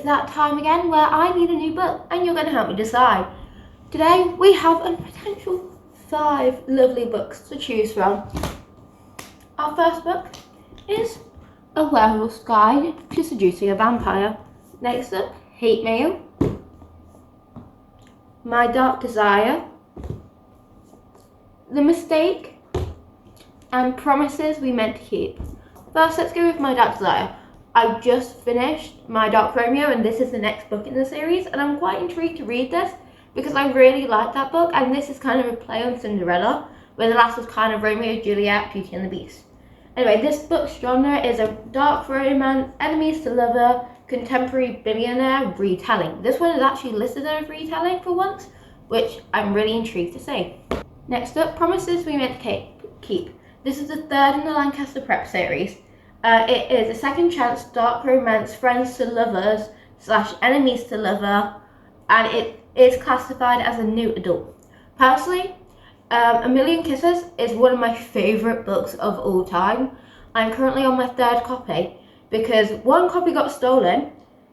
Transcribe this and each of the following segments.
that time again where I need a new book and you're going to help me decide. Today we have a potential 5 lovely books to choose from. Our first book is A Werewolf's Guide to Seducing a Vampire. Next up, Hate Mail, My Dark Desire, The Mistake, and Promises We Meant to Keep. First, let's go with My Dark Desire. I just finished My Dark Romeo and this is the next book in the series, and I'm quite intrigued to read this because I really like that book, and this is kind of a play on Cinderella, where the last was kind of Romeo, Juliet, Beauty and the Beast. Anyway, this book's genre is a dark romance, enemies to lover, contemporary billionaire retelling. This one is actually listed as a retelling for once, which I'm really intrigued to see. Next up, Promises We Meant to Keep. This is the third in the Lancaster Prep series. It is a second chance dark romance, friends to lovers / enemies to lover, and it is classified as a new adult. Personally, A Million Kisses is one of my favourite books of all time. I'm currently on my 3rd copy because one copy got stolen,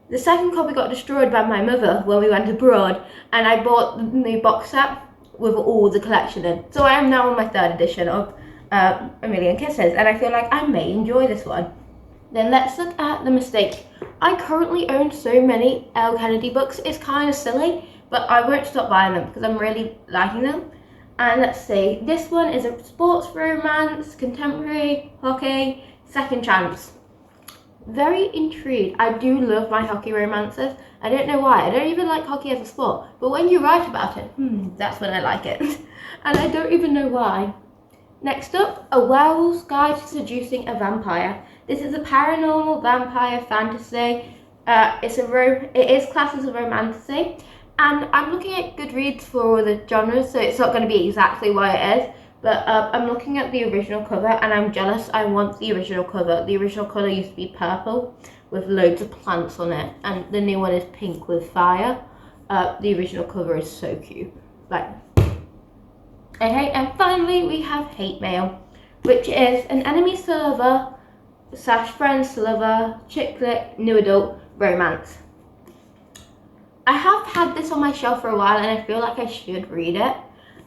the second copy got destroyed by my mother when we went abroad, and I bought the new box set with all the collection in. So I am now on my 3rd edition of A Million Kisses, and I feel like I may enjoy this one. Then let's look at The Mistake. I currently own so many Elle Kennedy books, it's kind of silly, but I won't stop buying them because I'm really liking them. And let's see, this one is a sports romance, contemporary, hockey, second chance. Very intrigued. I do love my hockey romances. I don't know why. I don't even like hockey as a sport, but when you write about it, that's when I like it. And I don't even know why. Next up, A Werewolf's Guide to Seducing a Vampire. This is a paranormal vampire fantasy. It is classed as a romantasy, and I'm looking at Goodreads for all the genres, so it's not going to be exactly what it is, but I'm looking at the original cover and I'm jealous. I want the original cover. The original colour used to be purple with loads of plants on it, and the new one is pink with fire. The original cover is so cute. Okay, and finally we have Hate Mail, which is an enemies to lover / friends to lover, chick flick, new adult romance. I have had this on my shelf for a while and I feel like I should read it.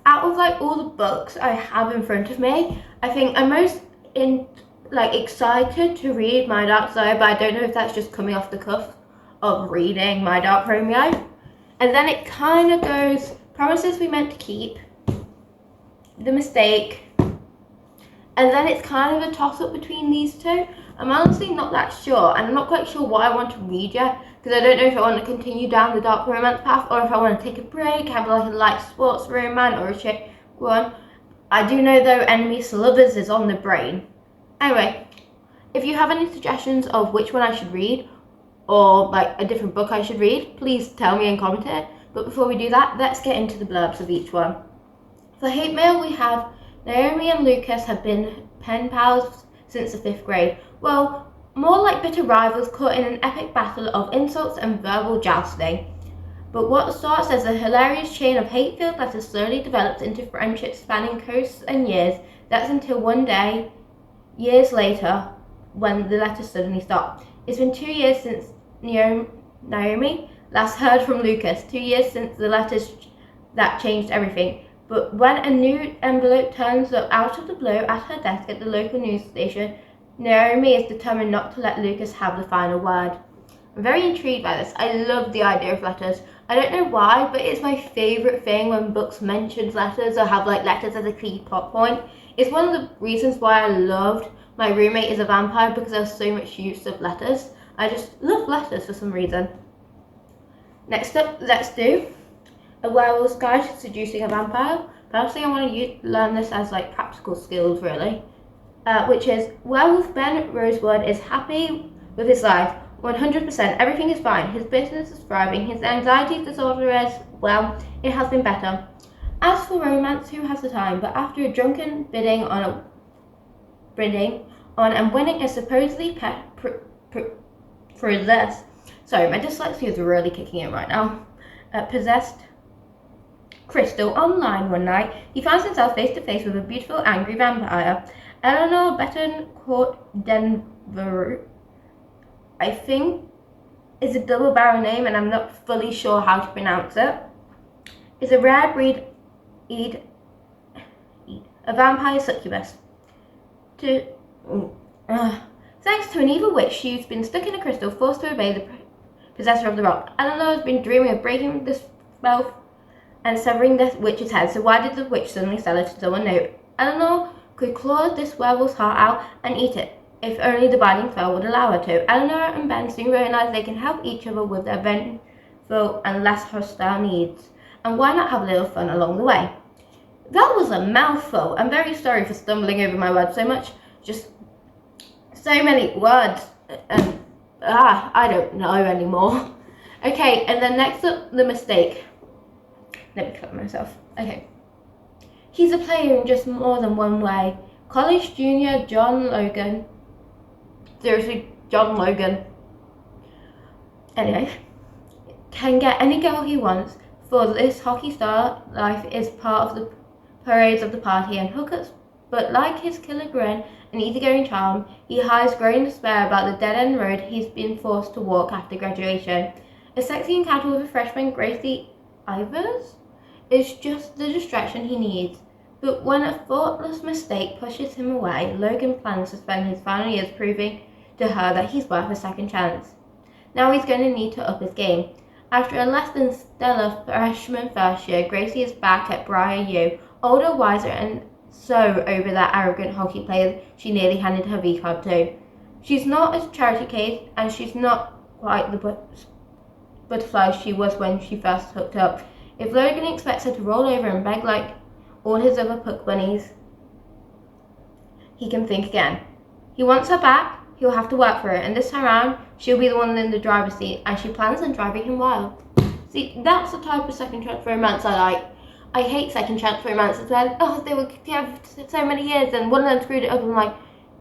Out of all the books I have in front of me, I think I'm most excited to read My Dark Desire, but I don't know if that's just coming off the cuff of reading My Dark Romeo. And then it kind of goes Promises We Meant to Keep, The Mistake, and then it's kind of a toss-up between these two. I'm honestly not that sure, and I'm not quite sure what I want to read yet, because I don't know if I want to continue down the dark romance path or if I want to take a break, have a light sports romance or a chick one. I do know though Enemies to Lovers is on the brain. Anyway, if you have any suggestions of which one I should read or a different book I should read, please tell me and comment it. But before we do that, let's get into the blurbs of each one. For Hate Mail, we have Naomi and Lucas have been pen pals since the 5th grade. Well, more like bitter rivals caught in an epic battle of insults and verbal jousting. But what starts as a hilarious chain of hate-filled letters slowly develops into friendships spanning coasts and years. That's until one day, years later, when the letters suddenly stop. It's been 2 years since Naomi last heard from Lucas. 2 years since the letters that changed everything. But when a new envelope turns up out of the blue at her desk at the local news station, Naomi is determined not to let Lucas have the final word. I'm very intrigued by this. I love the idea of letters. I don't know why, but it's my favourite thing when books mention letters or have letters as a key plot point. It's one of the reasons why I loved My Roommate is a Vampire, because there's so much use of letters. I just love letters for some reason. Next up, let's do A Werewolf's Guide to Seducing a Vampire. Personally, I want to learn this as practical skills really. Which is, Werewolf Ben Rosewood is happy with his life. 100%, everything is fine. His business is thriving. His anxiety disorder is, well, it has been better. As for romance, who has the time? But after a drunken bidding on and winning a supposedly possessed, sorry, my dyslexia is really kicking in right now. Possessed crystal online one night, he finds himself face to face with a beautiful, angry vampire. Eleanor Betancourt Denver, I think is a double barrel name and I'm not fully sure how to pronounce it. It's a rare breed, a vampire succubus. Thanks to an evil witch, she's been stuck in a crystal, forced to obey the possessor of the rock. Eleanor has been dreaming of breaking the spell and severing the witch's head, so why did the witch suddenly sell her to someone new? Eleanor could claw this werewolf's heart out and eat it, if only the binding spell would allow her to. Eleanor and Ben soon realize they can help each other with their vengeful and less hostile needs. And why not have a little fun along the way? That was a mouthful. I'm very sorry for stumbling over my words so much. Just so many words. And I don't know anymore. Okay, and then next up, The Mistake. Let me collect myself. Okay. He's a player in just more than one way. College junior John Logan. Seriously, John Logan. Anyway, can get any girl he wants, for this hockey star life is part of the parades of the party and hookups, but like his killer grin and easygoing charm, he hides growing despair about the dead-end road he's been forced to walk after graduation. A sexy encounter with a freshman, Gracie Ivers, is just the distraction he needs. But when a thoughtless mistake pushes him away, Logan plans to spend his final years proving to her that he's worth a second chance. Now he's going to need to up his game. After a less than stellar freshman first year, Gracie is back at Briar U, older, wiser, and so over that arrogant hockey player she nearly handed her V-card to. She's not a charity case, and she's not quite the butterfly she was when she first hooked up. If Logan expects her to roll over and beg like all his other puck bunnies, he can think again. He wants her back, he'll have to work for it, and this time around, she'll be the one in the driver's seat, and she plans on driving him wild. See, that's the type of second chance romance I like. I hate second chance romances where, they were together for so many years and one of them screwed it up. I'm like,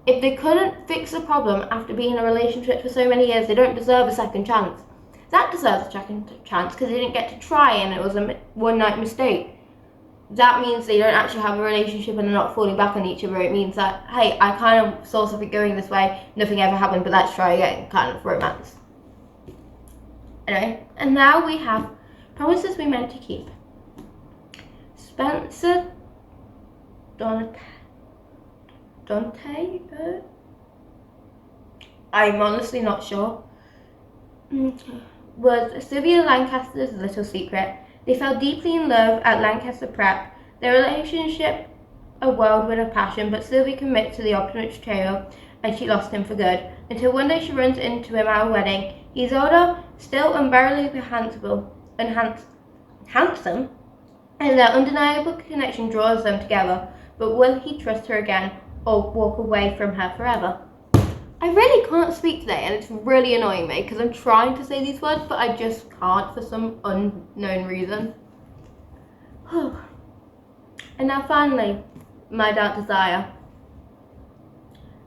if they couldn't fix the problem after being in a relationship for so many years, they don't deserve a second chance. That deserves a second chance because they didn't get to try and it was a one-night mistake. That means they don't actually have a relationship and they're not falling back on each other. It means that, hey, I kind of saw something going this way, nothing ever happened, but let's try again, kind of romance. Anyway, and now we have Promises We Meant to Keep. Spencer Dante? I'm honestly not sure. Was Sylvia Lancaster's little secret. They fell deeply in love at Lancaster Prep. Their relationship a whirlwind of passion, but Sylvia commits to the ultimate betrayal and she lost him for good. Until one day she runs into him at a wedding. He's older, still unbearably handsome, and their undeniable connection draws them together. But will he trust her again or walk away from her forever? I really can't speak today and it's really annoying me because I'm trying to say these words but I just can't for some unknown reason. And now finally, My Dark Desire.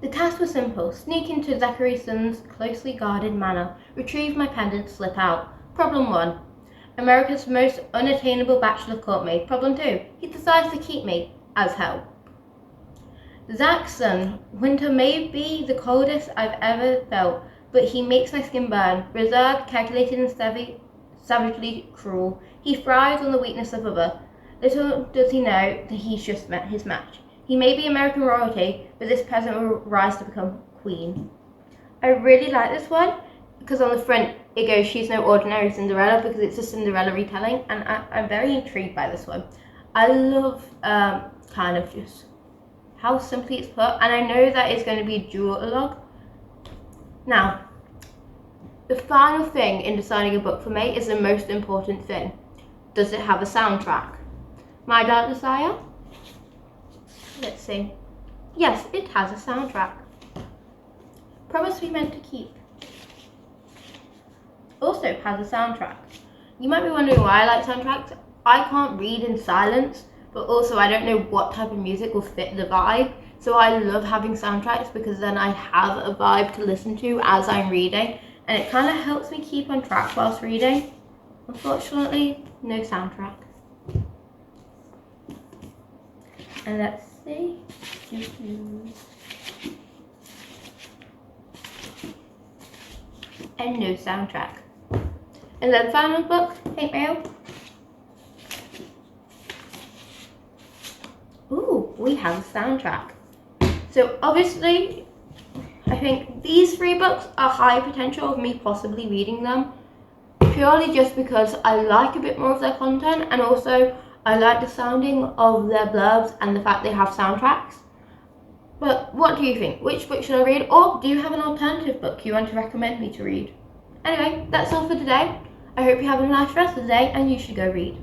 The task was simple. Sneak into Zachary Son's closely guarded manor, retrieve my pendant, slip out. Problem 1. America's most unattainable bachelor caught me. Problem 2. He decides to keep me as hell. Zach's son, winter may be the coldest I've ever felt, but he makes my skin burn. Reserved, calculated, and savagely cruel. He thrives on the weakness of others. Little does he know that he's just met his match. He may be American royalty, but this peasant will rise to become queen. I really like this one because on the front it goes, she's no ordinary Cinderella, because it's a Cinderella retelling, and I'm very intrigued by this one. I love kind of just how simply it's put, and I know that it's going to be a duologue. Now, the final thing in deciding a book for me is the most important thing. Does it have a soundtrack? My Dark Desire? Let's see. Yes, it has a soundtrack. Promise We Meant to Keep also has a soundtrack. You might be wondering why I like soundtracks. I can't read in silence, but also I don't know what type of music will fit the vibe. So I love having soundtracks because then I have a vibe to listen to as I'm reading, and it kind of helps me keep on track whilst reading. Unfortunately, no soundtrack. And let's see. And no soundtrack. And then final book, Hate Mail. Ooh, we have a soundtrack. So obviously, I think these 3 books are high potential of me possibly reading them, purely just because I like a bit more of their content, and also I like the sounding of their blurbs and the fact they have soundtracks. But what do you think? Which book should I read? Or do you have an alternative book you want to recommend me to read? Anyway, that's all for today. I hope you have a nice rest of the day and you should go read.